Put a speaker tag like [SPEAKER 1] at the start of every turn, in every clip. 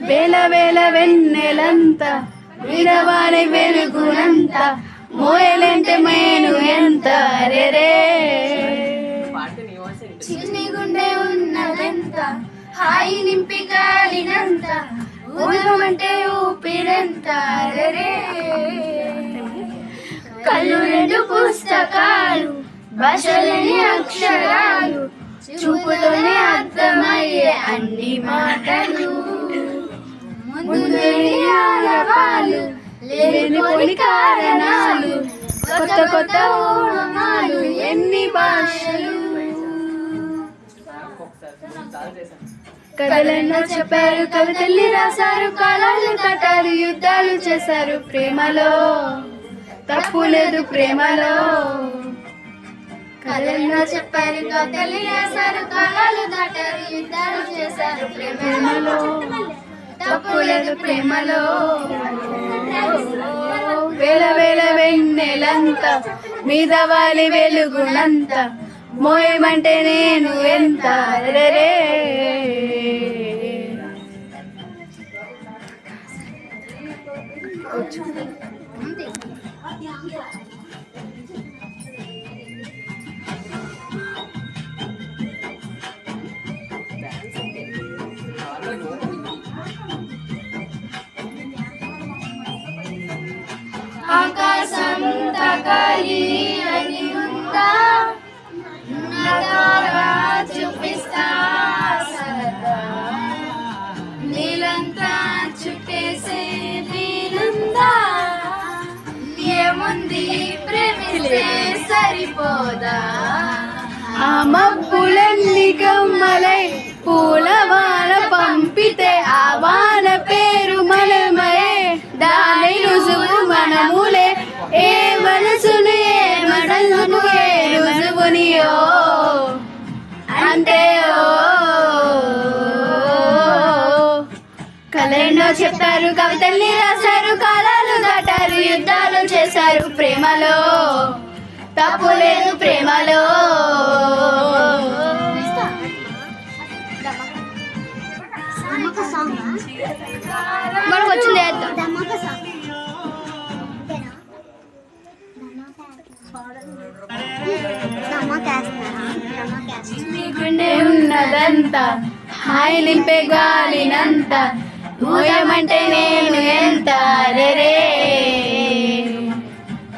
[SPEAKER 1] వేల వేల వెన్నెలంత విరవాని వెలుగునంత మోయలంటే మేను ఎంత రే చిన్ని గుండె ఉన్నదెంత హాయి నింపి గాలినంత ఊహమంటే ఊపిరంత రే కళ్ళు రెండు పుస్తకాలు భాషలని అక్షరాలు చూపుతోనే అర్థమయ్యే అన్ని మాటలు ముందుని ఆలపాలు లేని కారణాలు కొత్త కొత్త ఊహమాలు ఎన్ని భాషలు కథలెన్నో చెప్పారు కవితల్ని రాశారు కాలాలు దాటారు యుద్ధాలు చేశారు ప్రేమలో తప్పు లేదు ప్రేమలో కథలెన్నో చెప్పారు కవితల్ని రాశారు కాలాలు దాటారు యుద్ధాలు చేశారు ప్రేమలో తప్పు లేదు ప్రేమలో వేల వేల వెన్నెలంత మీద వాలి వెలుగునంత మోయమంటే నేను ఎంత రే ఆకాశం తగలి అని ఉందా నదారా చూపిస్తా సరదా నీలంతా చుట్టేసే వీలుందా ఏముంది ప్రేమిస్తే సరిపోదా ఆ మబ్బులన్నీ కమ్మలై పూలవాన పంపితే ఆ వాన పేరు మలమలే దాని రుజువు మనములే ఏ మనసును ఏ మనసును ఏ రుజువునియో అంటే కలెన్నో చెప్పారు కవితల్ని రాశారు కాలాలు దాటారు యుద్ధాలు చేశారు ప్రేమలో తప్పు లేదు ప్రేమలో మనకు వచ్చింది గుండె ఉన్నదంతా హాయి నింపే గాలినంత ఊయమంటే నేను ఎంత రే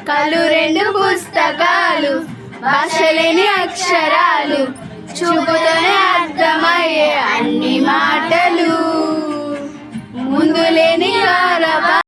[SPEAKER 1] కళ్ళు రెండు పుస్తకాలు భాషలేని అక్షరాలు చూపుతోనే అర్థమయ్యే అన్ని మా